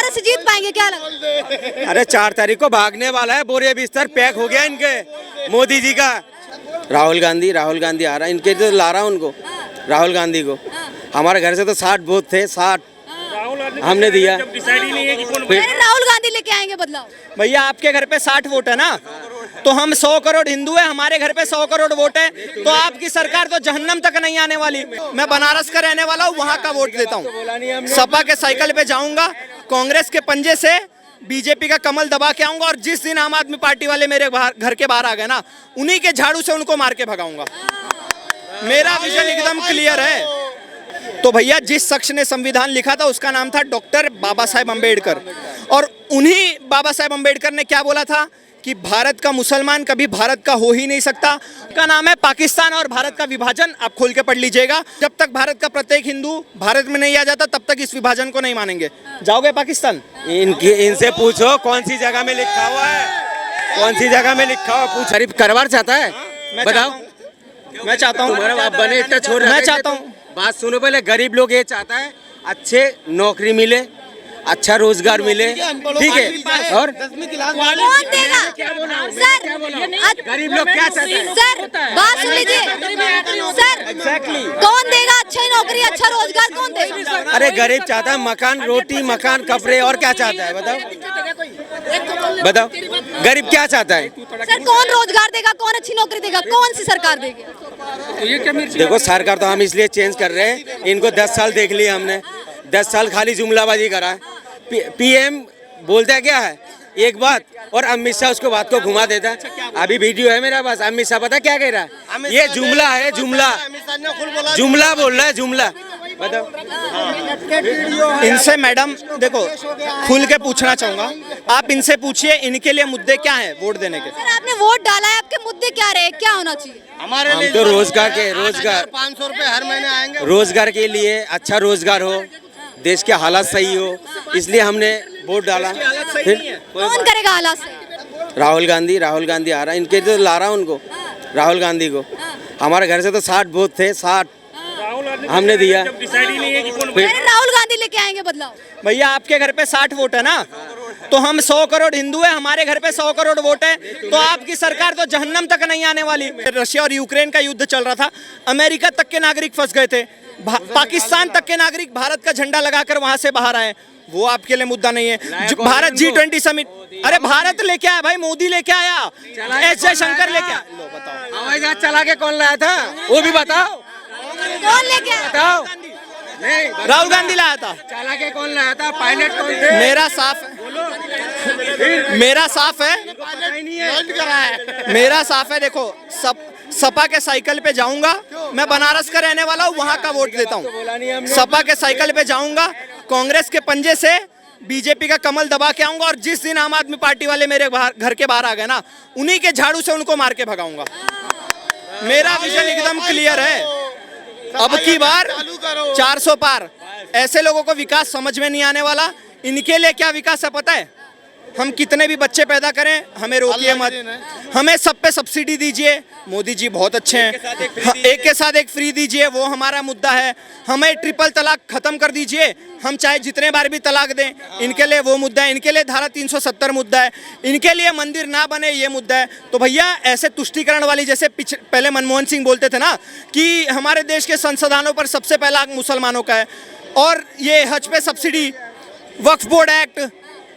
कांग्रेस से जीत पाएंगे क्या लगता? अरे 4 तारीख को भागने वाला है, बोरिया बिस्तर पैक हो गया इनके मोदी जी का। राहुल गांधी आ रहा है, इनके तो ला रहा हूँ उनको, राहुल गांधी को। हमारे घर से तो 60 वोट थे, 60 हमने दिया। डिसाइड ही नहीं है कि कौन राहुल गांधी लेके आएंगे बदलाव। भैया आपके घर पे 60 वोट है ना, तो हम 100 करोड़ हिंदू है, हमारे घर पे 100 करोड़ वोट है, तो आपकी सरकार तो जहन्नम तक नहीं आने वाली। मैं बनारस का रहने वाला हूँ, वहाँ का वोट देता हूँ। सपा के साइकिल पे जाऊंगा, कांग्रेस के पंजे से बीजेपी का कमल दबा के आऊंगा, और जिस दिन आम आदमी पार्टी वाले मेरे घर के बाहर आ गए ना, उन्हीं के झाड़ू से उनको मार के भगाऊंगा। मेरा विजन एकदम क्लियर है। तो भैया जिस शख्स ने संविधान लिखा था उसका नाम था डॉक्टर बाबा साहेब अम्बेडकर, और उन्हीं बाबा साहेब अम्बेडकर ने क्या बोला था कि भारत का मुसलमान कभी भारत का हो ही नहीं सकता। उसका नाम है पाकिस्तान और भारत का विभाजन। आप खोल के पढ़ लीजिएगा। जब तक भारत का प्रत्येक हिंदू भारत में नहीं आ जाता तब तक इस विभाजन को नहीं मानेंगे। जाओगे पाकिस्तान? इनसे पूछो कौन सी जगह में लिखा हुआ है, कौन सी जगह में लिखा हुआ। पूछ शरीफ करवार चाहता है, बताओ। मैं चाहता हूँ तुम्हारा बाप बने इतना छोड़, मैं चाहता हूँ। बात सुनो पहले, गरीब लोग ये चाहता है अच्छे नौकरी मिले, अच्छा रोजगार मिले, ठीक है। और कौन देगा सर? गरीब लोग क्या चाहते हैं? सर बात सुन लीजिए सर, कौन देगा अच्छी नौकरी, अच्छा रोजगार कौन देगा? अरे गरीब चाहता है मकान, रोटी, मकान, कपड़े, और क्या चाहता है बताओ, बताओ गरीब क्या चाहता है? सर कौन रोजगार देगा, कौन अच्छी नौकरी देगा, कौन सी सरकार देगी? देखो सरकार तो हम इसलिए चेंज कर रहे हैं, इनको 10 साल देख लिया हमने, 10 साल खाली जुमलाबाजी करा है। पीएम बोलता है क्या है एक बात, और अमित शाह उसको बात को घुमा देता है। अभी वीडियो है मेरा पास, अमित शाह पता क्या कह रहा है? ये जुमला है, जुमला जुमला बोल रहा है, जुमला। बताओ इनसे मैडम देखो खुल के पूछना चाहूंगा, आप इनसे पूछिए इनके लिए मुद्दे क्या हैं वोट देने के। सर आपने वोट डाला है, आपके मुद्दे क्या रहे, क्या होना चाहिए? हमारे लिए तो रोजगार के, रोजगार 500 रुपए हर महीने आएंगे। रोजगार के लिए अच्छा रोजगार हो, देश के हालात सही हो, इसलिए हमने वोट डाला। फिर कौन करेगा हालात से? राहुल गांधी आ रहा है, इनके तो ला रहा हूँ उनको, राहुल गांधी को। हमारे घर से तो 60 वोट थे, 60 हमने दिया। डिसाइड ही नहीं है कि कौन राहुल गांधी लेके आएंगे बदलाव। भैया आपके घर पे 60 वोट है ना, तो हम 100 करोड़ हिंदू है, हमारे घर पे 100 करोड़ वोट है, तो आपकी सरकार तो जहन्नम तक नहीं आने वाली। रशिया और यूक्रेन का युद्ध चल रहा था, अमेरिका तक के नागरिक फंस गए थे, पाकिस्तान तक के नागरिक भारत का झंडा लगाकर वहां से बाहर आए। वो आपके लिए मुद्दा नहीं है। भारत G20 समिट, अरे भारत लेके आया भाई, मोदी लेके आया, एस जयशंकर लेके आया। लो बताओ हवाई जहाज चला के कौन लाया था, वो भी बताओ, कौन लेके आया? बताओ। नहीं, राहुल गांधी लाया था। चला के कौन लाया था, पायलट कौन थे? मेरा साफ है, मेरा साफ है, मेरा साफ है। देखो सपा के साइकिल पे जाऊंगा, मैं बनारस का रहने वाला हूँ, वहाँ का वोट देता हूँ। सपा के साइकिल पे जाऊंगा, कांग्रेस के पंजे से बीजेपी का कमल दबा के आऊंगा, और जिस दिन आम आदमी पार्टी वाले मेरे घर के बाहर आ गए ना, उन्हीं के झाड़ू से उनको मार के भगाऊंगा। मेरा विजन एकदम क्लियर है। अब की बार 400 पार। ऐसे लोगों को विकास समझ में नहीं आने वाला। इनके लिए क्या विकास है पता है? हम कितने भी बच्चे पैदा करें, हमें रोकिए मत, हमें सब पे सब्सिडी दीजिए, मोदी जी बहुत अच्छे हैं, एक के साथ एक फ्री दीजिए, वो हमारा मुद्दा है। हमें ट्रिपल तलाक खत्म कर दीजिए, हम चाहे जितने बार भी तलाक दें, इनके लिए वो मुद्दा है। इनके लिए धारा 370 मुद्दा है, इनके लिए मंदिर ना बने ये मुद्दा है। तो भैया ऐसे तुष्टीकरण वाली, जैसे पहले मनमोहन सिंह बोलते थे ना कि हमारे देश के संसाधनों पर सबसे पहला हक मुसलमानों का है, और ये हज पे सब्सिडी, वक्फ board act,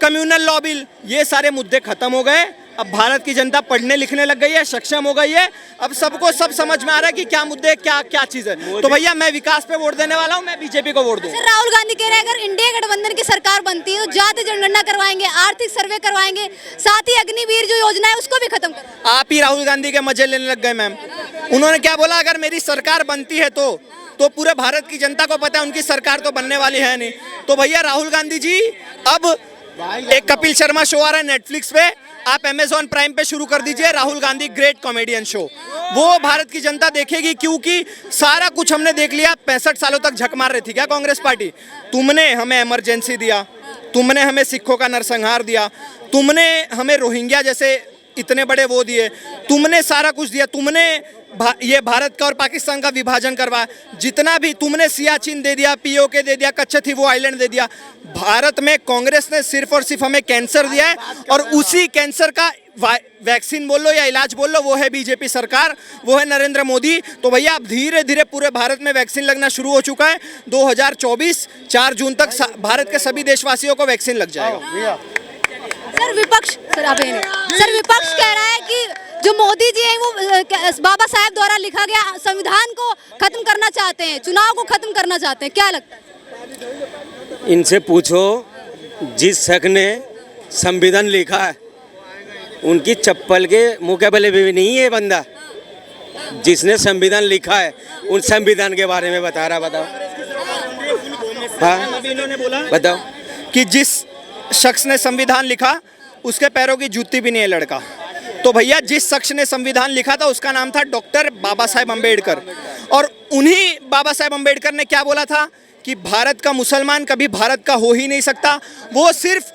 communal law bill, ये सारे मुद्दे खत्म हो गए। अब भारत की जनता पढ़ने लिखने लग गई है, सक्षम हो गई है, अब सबको सब समझ में आ रहा है कि क्या मुद्दे, क्या क्या चीज है। तो भैया मैं विकास पे वोट देने वाला हूँ, मैं बीजेपी को वोट दूंगा। राहुल गांधी कह रहे हैं अगर इंडिया गठबंधन की सरकार बनती है तो जाति जनगणना करवाएंगे, आर्थिक सर्वे करवाएंगे, साथ ही अग्निवीर जो योजना है उसको भी खत्म करेंगे। आप ही राहुल गांधी के मजे लेने लग गए मैम। उन्होंने क्या बोला, अगर मेरी सरकार बनती है तो पूरे भारत की जनता को पता है उनकी सरकार तो बनने वाली है नहीं। तो भैया राहुल गांधी जी, अब एक कपिल शर्मा शो आ रहा है नेटफ्लिक्स पे, आप अमेजॉन प्राइम पे शुरू कर दीजिए, Rahul Gandhi great comedian show. वो भारत की जनता देखेगी, क्योंकि सारा कुछ हमने देख लिया। 65 सालों तक झक मार रही थी क्या कांग्रेस पार्टी? तुमने हमें इमरजेंसी दिया, तुमने हमें सिखों का नरसंहार दिया, तुमने हमें रोहिंग्या जैसे इतने बड़े वो दिए, तुमने सारा कुछ दिया, तुमने ये भारत का और पाकिस्तान का विभाजन करवाया, जितना भी तुमने सियाचिन दे दिया, पीओके दे दिया, कच्छथीवो आइलैंड दे दिया। भारत में कांग्रेस ने सिर्फ और सिर्फ हमें कैंसर दिया है, और उसी कैंसर का वैक्सीन बोल लो या इलाज बोल लो, वो है बीजेपी सरकार, वो है नरेंद्र मोदी। तो भैया अब धीरे धीरे पूरे भारत में वैक्सीन लगना शुरू हो चुका है। 2024 4 जून तक भारत के सभी देशवासियों को वैक्सीन लग जाएगा। सर विपक्ष सर विपक्ष कह रहा है कि जो मोदी जी हैं वो बाबा साहेब द्वारा लिखा गया संविधान को खत्म करना चाहते हैं, चुनाव को खत्म करना चाहते हैं, क्या लगता है? इनसे पूछो, जिस शख्स ने संविधान लिखा है उनकी चप्पल के मुकाबले भी नहीं है बंदा। जिसने संविधान लिखा है उन संविधान के बारे में बता रहा, बताओ। हाँ बताओ कि जिस शख्स ने संविधान लिखा उसके पैरों की जूती भी नहीं है लड़का। तो भैया जिस शख्स ने संविधान लिखा था उसका नाम था डॉक्टर बाबा साहेब अम्बेडकर, और उन्हीं बाबा साहेब अम्बेडकर ने क्या बोला था कि भारत का मुसलमान कभी भारत का हो ही नहीं सकता। वो सिर्फ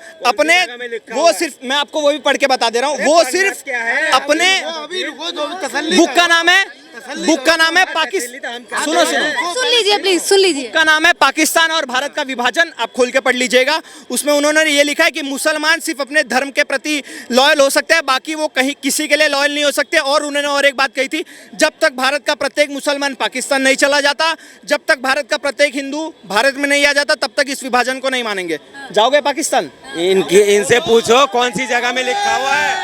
मैं आपको वो भी पढ़ के बता दे रहा हूँ, वो सिर्फ अपने बुक का नाम है पाकिस्तान। सुन लीजिए प्लीज, सुन लीजिए। का नाम है पाकिस्तान और भारत का विभाजन, आप खोल के पढ़ लीजिएगा। उसमें उन्होंने ये लिखा है कि मुसलमान सिर्फ अपने धर्म के प्रति लॉयल हो सकते हैं, बाकी वो कहीं किसी के लिए लॉयल नहीं हो सकते। और उन्होंने और एक बात कही थी, जब तक भारत का प्रत्येक मुसलमान पाकिस्तान नहीं चला जाता, जब तक भारत का प्रत्येक हिंदू भारत में नहीं आ जाता, तब तक इस विभाजन को नहीं मानेंगे। जाओगे पाकिस्तान? इनसे पूछो कौन सी जगह में लिखा हुआ है,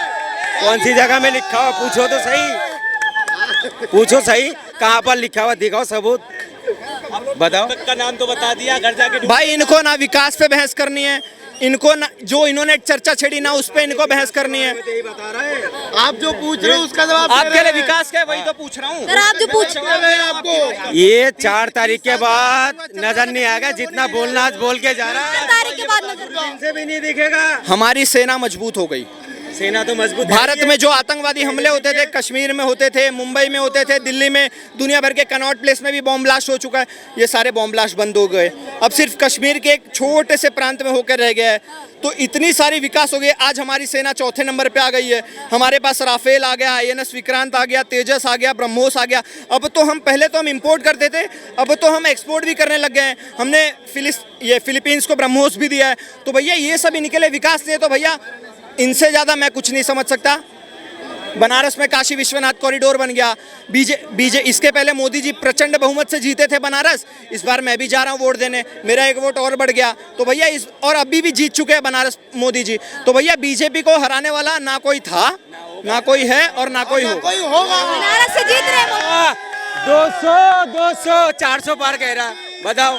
कौन सी जगह में लिखा हुआ, पूछो तो सही, पूछो सही, कहाँ पर लिखा हुआ दिखाओ सबूत, बताओ। का नाम तो बता दिया, घर जाके भाई इनको ना विकास पे बहस करनी है, इनको ना जो इन्होंने चर्चा छेड़ी ना उस पे इनको बहस करनी है। आप जो पूछ रहे हो उसका जवाब आपके लिए विकास का वही तो पूछ रहा हूँ। सर आप जो पूछ आपको ये 4 तारीख के बाद नजर नहीं आएगा, जितना बोलना आज बोल के जा रहा है, तारीख के बाद नजर इनसे भी नहीं दिखेगा। हमारी सेना मजबूत हो गई। सेना तो मजबूत है। भारत में जो आतंकवादी हमले होते थे, कश्मीर में होते थे, मुंबई में होते थे, दिल्ली में, दुनिया भर के कनॉट प्लेस में भी बॉम्ब ब्लास्ट हो चुका है, ये सारे बॉम्ब ब्लास्ट बंद हो गए। अब सिर्फ कश्मीर के एक छोटे से प्रांत में होकर रह गया है। तो इतनी सारी विकास हो गई। आज हमारी सेना 4थे नंबर पे आ गई है। हमारे पास राफेल आ गया, INS विक्रांत आ गया, तेजस आ गया, ब्रह्मोस आ गया। अब तो हम पहले तो हम इंपोर्ट करते थे, अब तो हम एक्सपोर्ट भी करने लग गए हैं। हमने फिलीपींस को ब्रह्मोस भी दिया है। तो भैया ये सब इनके लिए विकास दिए, तो भैया इनसे ज़्यादा मैं कुछ नहीं समझ सकता। बनारस में काशी विश्वनाथ कॉरिडोर बन गया। इसके पहले मोदी जी प्रचंड बहुमत से जीते थे बनारस, इस बार मैं भी जा रहा हूँ वोट देने, मेरा एक वोट और बढ़ गया। तो भैया और अभी भी जीत चुके हैं बनारस मोदी जी। तो भैया बीजेपी को हराने वाला ना कोई था, ना कोई है और ना कोई होगा। बनारस से जीत रहे हैं। 200 400 पार कह रहा, बताओ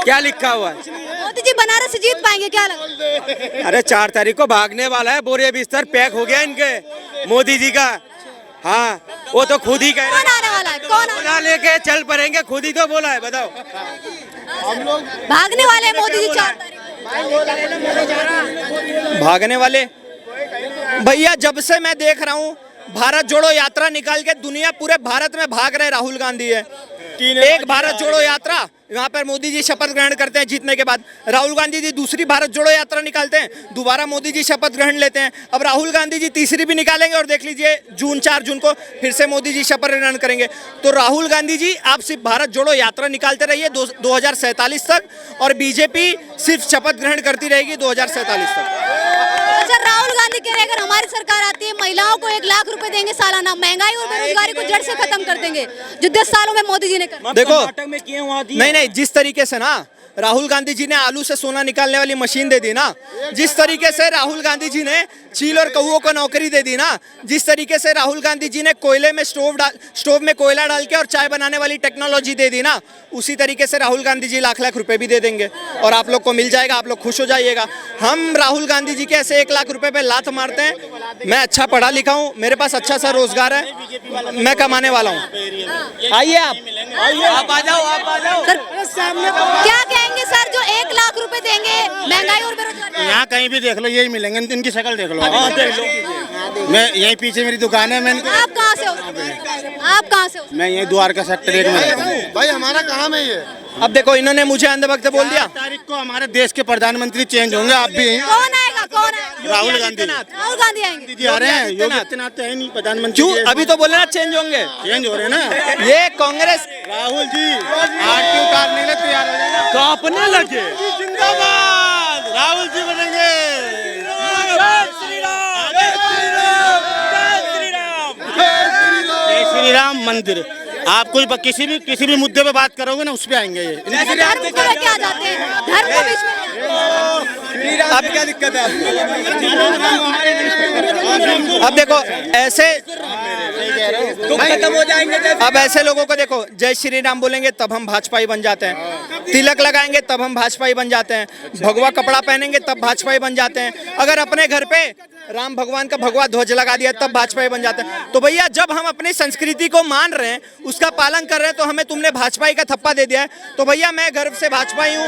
क्या लिखा हुआ है। मोदी जी बनारस से जीत पाएंगे क्या लगता? अरे 4 तारीख को भागने वाला है, बोरे बिस्तर पैक हो गया इनके मोदी जी का। हाँ वो तो खुद ही कह रहा है। कौन आने वाला है? कौन बोला लेके चल पड़ेंगे, खुद ही तो बोला है, बताओ। भागने वाले हैं मोदी जी 4 तारीख? भागने वाले भैया, जब से मैं देख रहा हूँ भारत जोड़ो यात्रा निकाल के दुनिया पूरे भारत में भाग रहे राहुल गांधी है। एक भारत जोड़ो यात्रा, यहाँ पर मोदी जी शपथ ग्रहण करते हैं जीतने के बाद, राहुल गांधी जी दूसरी भारत जोड़ो यात्रा निकालते हैं, दोबारा मोदी जी शपथ ग्रहण लेते हैं, अब राहुल गांधी जी तीसरी भी निकालेंगे और देख लीजिए 4 जून को फिर से मोदी जी शपथ ग्रहण करेंगे। तो राहुल गांधी जी आप सिर्फ भारत जोड़ो यात्रा निकालते रहिए 2047 तक, और बीजेपी सिर्फ शपथ ग्रहण करती रहेगी 2047 तक। अच्छा, राहुल गांधी कह रहे हैं अगर हमारी सरकार आती है महिलाओं को 1 लाख रुपए देंगे सालाना, महंगाई और बेरोजगारी को जड़ से खत्म कर देंगे, जो 10 सालों में मोदी जी ने कर। देखो नहीं, जिस तरीके से ना राहुल गांधी जी ने आलू से सोना निकालने वाली मशीन दे दी ना, जिस तरीके से राहुल गांधी जी ने चील और कौओं को नौकरी दे दी ना, जिस तरीके से राहुल गांधी जी ने कोयले में स्टोव में कोयला डाल के और चाय बनाने वाली टेक्नोलॉजी दे दी ना, उसी तरीके से राहुल गांधी जी लाख रुपए भी दे देंगे और आप लोग को मिल जाएगा, आप लोग खुश हो जाइएगा। हम राहुल गांधी जी के ऐसे 1 लाख रुपए पे लात मारते हैं। मैं अच्छा पढ़ा लिखा हूँ, मेरे पास अच्छा सा रोजगार है, मैं कमाने वाला हूँ। आइए आप आ जाओ। सर क्या कहेंगे सर, जो 1 लाख रुपए देंगे महंगाई और बेरोजगारी? यहाँ कहीं भी देख लो यही मिलेंगे, इनकी शक्ल देख लो। मैं यहीं पीछे मेरी दुकान है। आप कहाँ से हो? आप कहाँ से हो? मैं यहीं द्वारका सेक्टर 1 में रहता हूँ। भाई हमारा कहाँ में ये? अब देखो इन्होंने मुझे अंधभक्त बोल दिया। 4 तारीख को हमारे देश के प्रधानमंत्री चेंज होंगे, आप भी कौन आएगा? कौन आएगा? राहुल गांधी राहुल गांधी आएंगे। जी आ रहे हैं। योगी आदित्यनाथ तो है नहीं प्रधानमंत्री। क्यों? अभी तो बोले ना चेंज होंगे, चेंज हो रहे हैं ना। ये कांग्रेस राहुल जी आरती उतारने के लिए तैयार हो जाना। कांपने लगे। जिंदाबाद राहुल जी बनेंगे। जय श्री राम मंदिर। आप कोई किसी भी मुद्दे पे बात करोगे ना उस पे आएंगे ये। धर्म को लेके आ जाते हैं, धर्म को बीच में नहीं आते। अब क्या दिक्कत है? अब देखो ऐसे खत्म हो जाएंगे। अब ऐसे लोगों को देखो, जय श्री राम बोलेंगे तब हम भाजपाई बन जाते हैं, तिलक लगाएंगे तब हम भाजपाई बन जाते हैं, भगवा कपड़ा पहनेंगे तब भाजपाई बन जाते हैं, अगर अपने घर पे राम भगवान का भगवा ध्वज लगा दिया तब भाजपाई बन जाते हैं। तो भैया जब हम अपनी संस्कृति को मान रहे हैं, उसका पालन कर रहे हैं, तो हमें तुमने भाजपाई का थप्पा दे दिया है। तो भैया मैं गर्व से भाजपाई हूँ,